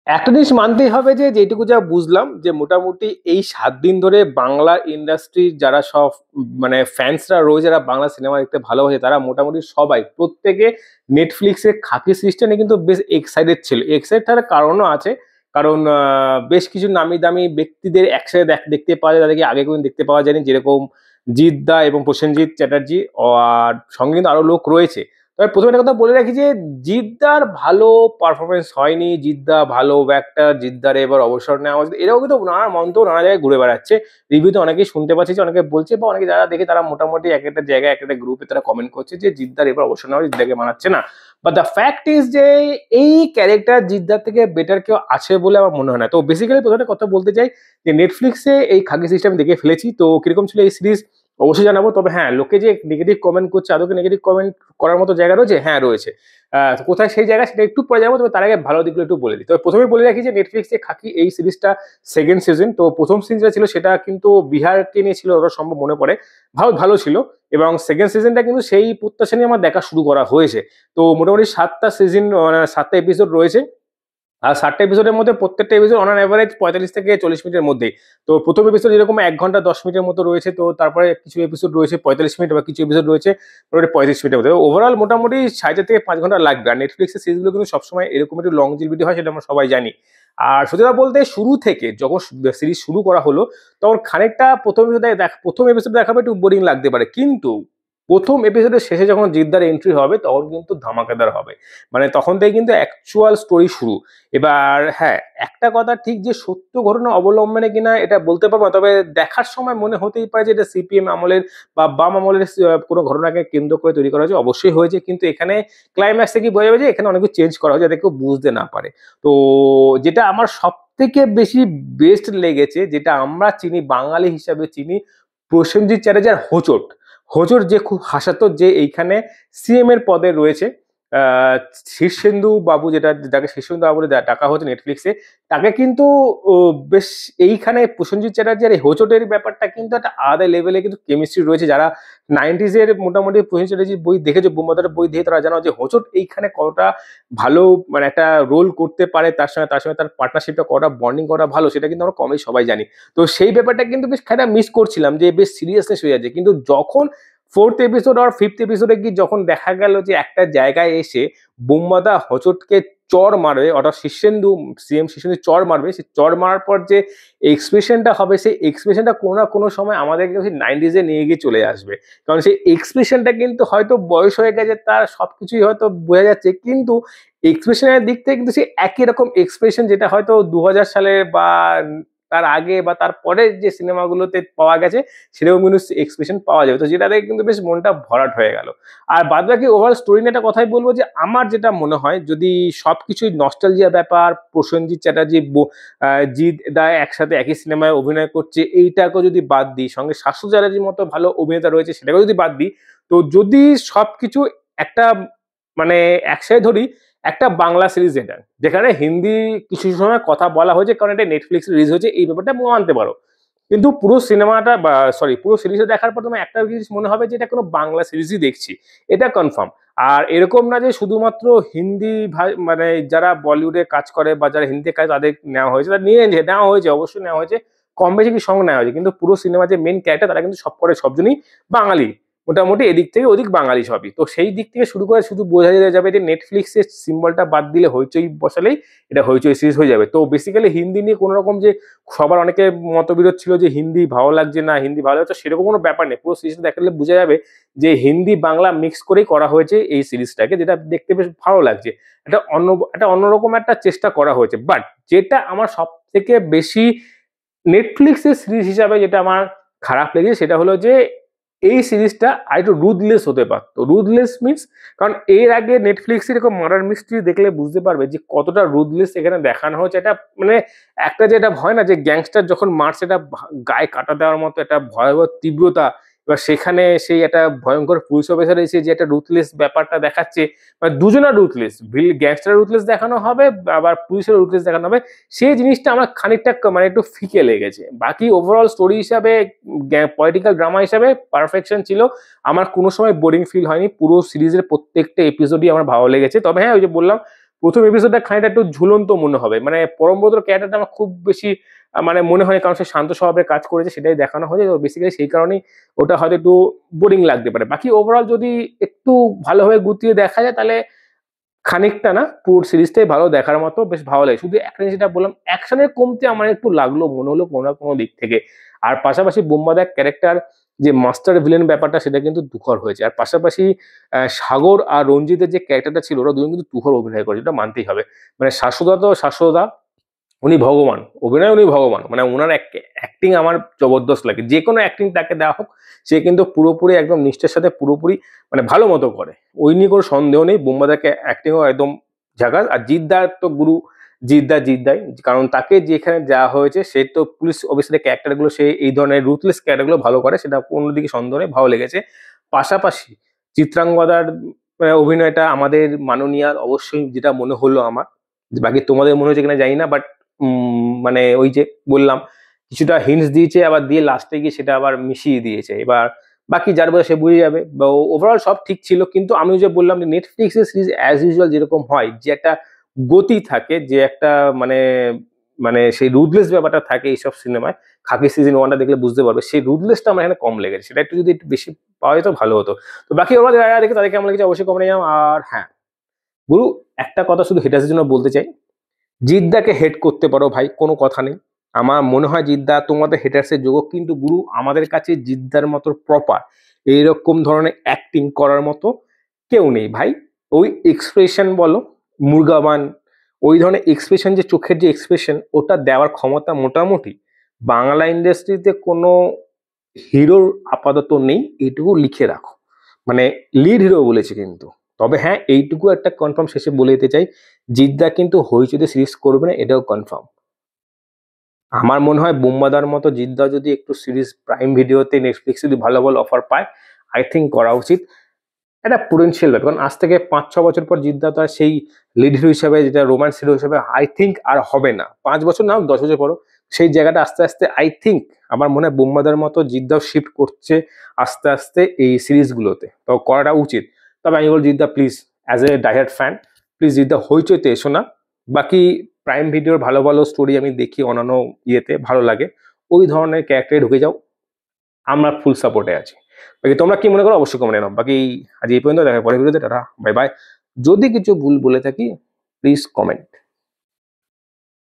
একটা জিনিস মানতেই হবে যে যেটুকু যা বুঝলাম যে মোটামুটি এই 7 দিন ধরে বাংলা ইন্ডাস্ট্রির যারা সব মানে ফ্যান্সরা রয়েছে, যারা বাংলা সিনেমা দেখতে ভালোবাসে, তারা মোটামুটি সবাই প্রত্যেকে নেটফ্লিক্সের খাকি সিরিজটা নিয়ে কিন্তু বেশ এক্সাইটেড ছিল। এক্সাইটেড থাকার কারণও আছে, কারণ বেশ কিছু নামি দামি ব্যক্তিদের একসাথে দেখতে পাওয়া যায়, তাদেরকে আগে কোনদিন দেখতে পাওয়া যায়নি, যেরকম জিৎ দা এবং প্রসেনজিৎ চ্যাটার্জি। আর সঙ্গে কিন্তু আরো লোক রয়েছে। তবে প্রথমে একটা কথা বলে রাখি যে জিদ্দার ভালো পারফরমেন্স হয়নি, জিদ্দা ভালো ব্যাকটা, জিদ্দার এবার অবসর নেওয়া উচিত, এরাও কিন্তু নানা মন্তব্য নানা জায়গায় ঘুরে বেড়াচ্ছে। রিভিউতে অনেকেই শুনতে পাচ্ছি যে অনেকে বলছে, বা অনেকে যারা দেখে তারা মোটামুটি এক একটা জায়গায় এক একটা গ্রুপে তারা কমেন্ট করছে যে জিদ্দার এবার অবসর নেওয়া জিদ্দাকে মানাচ্ছে না। বাট দ্য ফ্যাক্ট ইজ যে এই ক্যারেক্টার জিদ্দার থেকে বেটার কেউ আছে বলে আমার মনে হয় না। তো বেসিক্যালি প্রথমে কথা বলতে চাই যে নেটফ্লিক্সে এই খাকি সিস্টেম দেখে ফেলেছি, তো কিরকম ছিল এই সিরিজ অবশ্যই জানাবো। তবে হ্যাঁ, লোকে যে নেগেটিভ কমেন্ট করছে, আদৌকে নেগেটিভ কমেন্ট করার মতো জায়গা রয়েছে? হ্যাঁ, রয়েছে। তো কোথায় সেই জায়গা সেটা একটু পরে যাবো, তবে তার আগে ভালো দিকগুলো একটু বলে দিই। তবে প্রথমে বলে রাখি যে নেটফ্লিক্সে খাকি এই সিরিজটা সেকেন্ড সিজন। তো প্রথম সিজন যেটা ছিল সেটা কিন্তু বিহারকে নিয়ে ছিল, ওটা সম্ভব মনে পড়ে। ভালো ভালো ছিল। এবং সেকেন্ড সিজনটা কিন্তু সেই প্রত্যাশা নিয়ে আমার দেখা শুরু করা হয়েছে। তো মোটামুটি 7টা সিজন, মানে 7টা এপিসোড রয়েছে। আর 7টা এপিসোডের মধ্যে প্রত্যেকটা এপিসোড অন অ্যাভারেজ 45 থেকে 40 মিনিটের মধ্যেই। তো প্রথম এপিসোড এরকম 1 ঘন্টা 10 মিনিটের মতো রয়েছে, তো তারপরে কিছু এপিসোড রয়েছে 45 মিনিট, বা কিছু এপিসোড রয়েছে 35 মিনিটের মধ্যে। ওভারঅল মোটামুটি 4.5 থেকে 5 ঘন্টা লাগবে। আর নেটফ্লিক্সের সিরিজগুলো কিন্তু সবসময় এরকম একটু লং জিবিটি হয়, সেটা আমরা সবাই জানি। আর সত্যি কথা বলতে শুরু থেকে যখন সিরিজ শুরু করা হলো, তখন খানিকটা প্রথম এপিসোড দেখাবে একটু বোরিং লাগতে পারে, কিন্তু প্রথম এপিসোডের শেষে যখন জিদ্দার এন্ট্রি হবে তখন কিন্তু ধামাকাদার হবে। মানে তখন থেকে কিন্তু অ্যাকচুয়াল স্টোরি শুরু। এবার হ্যাঁ, একটা কথা ঠিক যে সত্য ঘটনা অবলম্বনে কিনা এটা বলতে পারবো না, তবে দেখার সময় মনে হতেই পারে যে এটা সিপিএম আমলের বা বাম আমলের কোনো ঘটনাকে কেন্দ্র করে তৈরি করা হয়েছে। অবশ্যই হয়েছে, কিন্তু এখানে ক্লাইম্যাক্সে কি বোঝা যাবে যে এখানে অনেক কিছু চেঞ্জ করা হয়েছে যাতে কেউ বুঝতে না পারে। তো যেটা আমার সব থেকে বেশি বেস্ট লেগেছে, যেটা আমরা চিনি, বাঙালি হিসাবে চিনি, প্রসেনজিৎ চ্যাটার্জি আর হোঁচট। হোঁচট যে খুব হাসাতো, যে এইখানে সিএম এর পদে রয়েছে, শীর্ষেন্দু বাবু, যাকে শীর্ষেন্দু বাবু বলে ডাকা হচ্ছে নেটফ্লিক্সে, তাকে কিন্তু বেশ এইখানে প্রসেনজিৎ চ্যাটার্জি আর এই হোঁচটের ব্যাপারটা কিন্তু একটা আলাদা লেভেলে কিন্তু কেমিস্ট্রি রয়েছে। যারা 90s এর মোটামুটি প্রসেনজিৎ চ্যাটার্জির বই দেখেছে, বোমবাদারের বই দেখে তারা জানো যে হোঁচট এইখানে কতটা ভালো, মানে একটা রোল করতে পারে, তার সঙ্গে তার পার্টনারশিপটা কতটা বন্ডিং করা ভালো, সেটা কিন্তু আমরা কমই সবাই জানি। তো সেই ব্যাপারটা কিন্তু বেশ খানিকটা মিস করছিলাম, যে বেশ সিরিয়াসনেস হয়ে যাচ্ছে, কিন্তু যখন ফোর্থ এপিসোড আর ফিফথ এপিসোডে গিয়ে যখন দেখা গেল যে একটা জায়গায় এসে বোম্বাদা হোঁচটকে চর মারবে, অর্থাৎ সিএম শীর্ষেন্দু চর মারবে, সেই চর মারার পর যে এক্সপ্রেশনটা হবে, সেই এক্সপ্রেশনটা কোনো না কোনো সময় আমাদেরকে সেই 90s নিয়ে গিয়ে চলে আসবে। কারণ সেই এক্সপ্রেশনটা কিন্তু হয়তো বয়স হয়ে গেছে, তার সবকিছুই হয়তো বোঝা যাচ্ছে, কিন্তু এক্সপ্রেশনের দিক থেকে কিন্তু সেই একই রকম এক্সপ্রেশন যেটা হয়তো 2000 সালে বা তার আগে বা তার পরে যে সিনেমাগুলোতে পাওয়া গেছে, সেরকম কিন্তু এক্সপ্রেশন পাওয়া যাবে। তো যেটা দেখে কিন্তু বেশ মনটা ভরাট হয়ে গেল। আর বাদ বাকি ওভারঅল স্টোরি নিয়ে একটা কথাই বলবো, যে আমার যেটা মনে হয়, যদি সবকিছুই নস্টালজিয়া ব্যাপার, প্রসেনজিৎ চ্যাটার্জি জিৎ দা একসাথে একই সিনেমায় অভিনয় করছে, এইটাকে যদি বাদ দিই, সঙ্গে শাশ্বত চ্যাটার্জির মতো ভালো অভিনেতা রয়েছে সেটাকে যদি বাদ দিই, তো যদি সবকিছু একটা মানে একসাথে ধরি, একটা বাংলা সিরিজ এটা, যেখানে হিন্দি কিছু সময় কথা বলা হয়েছে কারণ এটা নেটফ্লিক্স রিলিজ হয়েছে, এই ব্যাপারটা মানতে পারো। কিন্তু পুরো সিনেমাটা বা সরি পুরো সিরিজটা দেখার পর তোমার একটা জিনিস মনে হবে যে এটা কোনো বাংলা সিরিজই দেখছি, এটা কনফার্ম। আর এরকম না যে শুধুমাত্র হিন্দি মানে যারা বলিউডে কাজ করে বা যারা হিন্দি কাজ তাদের নেওয়া হয়েছে, তারা নেওয়া হয়েছে, অবশ্যই নেওয়া হয়েছে, কম বেশি কি সঙ্গে নেওয়া হয়েছে, কিন্তু পুরো সিনেমা যে মেন ক্যারেক্টার তারা কিন্তু সবজনই বাঙালি, মোটামুটি এদিক থেকে ওদিক বাঙালি সবই। তো সেই দিক থেকে শুরু করে শুধু বোঝা যাবে যে নেটফ্লিক্সের সিম্বলটা বাদ দিলে, হইচই বসালেই এটা হইচই সিরিজ হয়ে যাবে। তো বেসিক্যালি হিন্দি নিয়ে কোনো রকম যে সবার অনেকের মতবিরোধ ছিল যে হিন্দি ভালো লাগছে না, হিন্দি ভালো লাগছে, সেরকম কোনো ব্যাপার নেই। পুরো সিরিজটা দেখালে বোঝা যাবে যে হিন্দি বাংলা মিক্স করেই করা হয়েছে এই সিরিজটাকে, যেটা দেখতে বেশ ভালো লাগছে। একটা অন্যরকম একটা চেষ্টা করা হয়েছে। বাট যেটা আমার সব থেকে বেশি নেটফ্লিক্সের সিরিজ হিসাবে যেটা আমার খারাপ লেগেছে, সেটা হলো যে এই সিরিজটা আরেকটু রুথলেস হতে পারতো। রুথলেস মিনস, কারণ এর আগে নেটফ্লিক্স এরকম মার্ডার মিস্ট্রি দেখলে বুঝতে পারবে যে কতটা রুথলেস এখানে দেখানো হয়েছে। এটা মানে একটা যেটা ভয় না যে গ্যাংস্টার যখন মারছে, এটা গায়ে কাটা দেওয়ার মতো একটা ভয়াবহ তীব্রতা, এবার সেখানে সেই একটা ভয়ঙ্কর পুলিশ অফিসার এসে যে একটা রুথলেস ব্যাপারটা দেখাচ্ছে, মানে দুজনের রুথলেস, গ্যাংস্টার রুথলেস দেখানো হবে, আবার পুলিশের রুথলেস দেখানো হবে, সেই জিনিসটা আমার খানিকটা মানে একটু ফিকে লেগেছে। বাকি ওভারঅল স্টোরি হিসাবে, পলিটিক্যাল ড্রামা হিসাবে পারফেকশন ছিল। আমার কোনো সময় বোরিং ফিল হয়নি, পুরো সিরিজের প্রত্যেকটা এপিসোডই আমার ভালো লেগেছে। তবে হ্যাঁ, ওই যে বললাম, প্রথম এপিসোডটা খানিকটা একটু ঝুলন্ত মনে হবে, মানে পরমব্রতর ক্যারেক্টারটা আমার খুব বেশি মানে মনে হয়, কারণ সে শান্ত স্বভাবের কাজ করেছে সেটাই দেখানো হয়েছে, তো বেসিক্যালি সেই কারণেই ওটা হয়তো একটু বোরিং লাগতে পারে। বাকি ওভারঅল যদি একটু ভালোভাবে গুতিয়ে দেখা যায় তাহলে খানিকটা না, পুরো সিরিজটাই ভালো, দেখার মতো, বেশ ভালো লাগে। শুধু একটা জিনিস যেটা বললাম, অ্যাকশনের কমতি আমার একটু লাগলো, মনে হলো কোনো না কোনো দিক থেকে। আর পাশাপাশি বুম্বাদার ক্যারেক্টার যে মাস্টার ভিলেন ব্যাপারটা, সেটা কিন্তু তুখর হয়েছে। আর পাশাপাশি সাগর আর রঞ্জিতের যে ক্যারেক্টারটা ছিল, ওরা দুজন কিন্তু তুখর অভিনয় করেছে, এটা মানতেই হবে। মানে শাশ্বতা তো শাশ্বতা, উনি ভগবান, অভিনয় উনি ভগবান, মানে ওনার অ্যাক্টিং আমার জবরদস্ত লাগে। যে কোনো অ্যাক্টিং তাকে দেওয়া হোক, সে কিন্তু পুরোপুরি একদম নিষ্ঠার সাথে পুরোপুরি মানে ভালো মতো করে, ওই নিয়ে কোনো সন্দেহ নেই। বোম্বাদাকে অ্যাক্টিংও একদম ঝাকাস। আর জিদ্দার তো গুরু, জিদ্দাই, কারণ তাকে যেখানে দেওয়া হয়েছে, সে তো পুলিশ অফিসারের ক্যারেক্টারগুলো, সে এই ধরনের রুথলেস ক্যারেক্টারগুলো ভালো করে, সেটা অন্যদিকে সন্দেহ নেই, ভালো লেগেছে। পাশাপাশি চিত্রাঙ্গদার অভিনয়টা আমাদের মাননীয়ার অবশ্যই, যেটা মনে হলো আমার, বাকি তোমাদের মনে হয়েছে কিনা জানি না, বাট মানে ওই যে বললাম, কিছুটা হিন্টস দিয়েছে, আবার দিয়ে লাস্টে গিয়ে সেটা আবার মিশিয়ে দিয়েছে। এবার বাকি যার বোঝা সে বুঝে যাবে। বা ওভারঅল সব ঠিক ছিল, কিন্তু আমি যে বললাম যে নেটফ্লিক্সের সিরিজ অ্যাজ ইউজুয়াল যেরকম হয়, যে একটা গতি থাকে, যে একটা মানে মানে সেই রুদলেস ব্যাপারটা থাকে এইসব সিনেমায়, খাকি সিজন ওয়ানটা দেখলে বুঝতে পারবে, সেই রুদলেসটা আমার এখানে কম লেগেছে। সেটা একটু যদি একটু বেশি পাওয়া যেত ভালো হতো। তো বাকি ওরা যারা দেখে তাদেরকে কেমন লেগেছে অবশ্যই কমে জানাও। আর হ্যাঁ গুরু, একটা কথা শুধু হেটার্সের জন্য বলতে চাই, জিদ্দাকে হেড করতে পারো ভাই, কোনো কথা নেই। আমার মনে হয় জিদ্দা তোমাদের হেটার্সের যোগ্য, কিন্তু গুরু আমাদের কাছে জিদ্দার মতো প্রপার এইরকম ধরনের অ্যাক্টিং করার মতো কেউ নেই ভাই। ওই এক্সপ্রেশন বলো, মুর্গাবান, ওই ধরনের এক্সপ্রেশন, যে চোখের যে এক্সপ্রেশন, ওটা দেওয়ার ক্ষমতা মোটামুটি বাংলা ইন্ডাস্ট্রিতে কোনো হিরোর আপাতত নেই, এইটুকু লিখে রাখো। মানে লিড হিরো বলেছে কিন্তু, তবে হ্যাঁ এইটুকু একটা কনফার্ম শেষে বলে দিতে চাই, জিদ্দা কিন্তু হইচইতে সিরিজ করবে না, এটাও কনফার্ম। আমার মনে হয় বুম্বাদার মতো জিদ্দা যদি একটু সিরিজ প্রাইম ভিডিওতে, নেটফ্লিক্স যদি ভালো ভালো অফার পায়, আই থিঙ্ক করা উচিত। একটা পোটেনশিয়াল ব্যাপার, কারণ আজ থেকে 5-6 বছর পর জিদ্দা তো আর সেই লিড হিরো হিসাবে, যেটা রোম্যান্স হিরো হিসাবে আই থিঙ্ক আর হবে না। 5 বছর না, 10 বছর পরও সেই জায়গাটা আস্তে আস্তে আই থিঙ্ক, আমার মনে হয় বুম্বাদার মতো জিদ্দাও শিফট করছে আস্তে আস্তে এই সিরিজগুলোতে, তো করাটা উচিত। তবে আমি বল জিদ্দা please, as a diehard fan, please জিদ্দা হইচইতে এসো না। বাকি প্রাইম ভিডিওর ভালো ভালো স্টোরি আমি দেখি অন্যান্য ইয়েতে, ভালো লাগে, ওই ধরনের ক্যারেক্টারে ঢুকে যাও, আমরা ফুল সাপোর্টে আছি। বাকি তোমরা কি মনে করো অবশ্যই কমেন্টে জানাও। বাকি আজ এই পর্যন্ত, দেখা পরে ভিডিওতে, টাটা বাই বাই। যদি কিছু ভুল বলে থাকি প্লিজ কমেন্ট।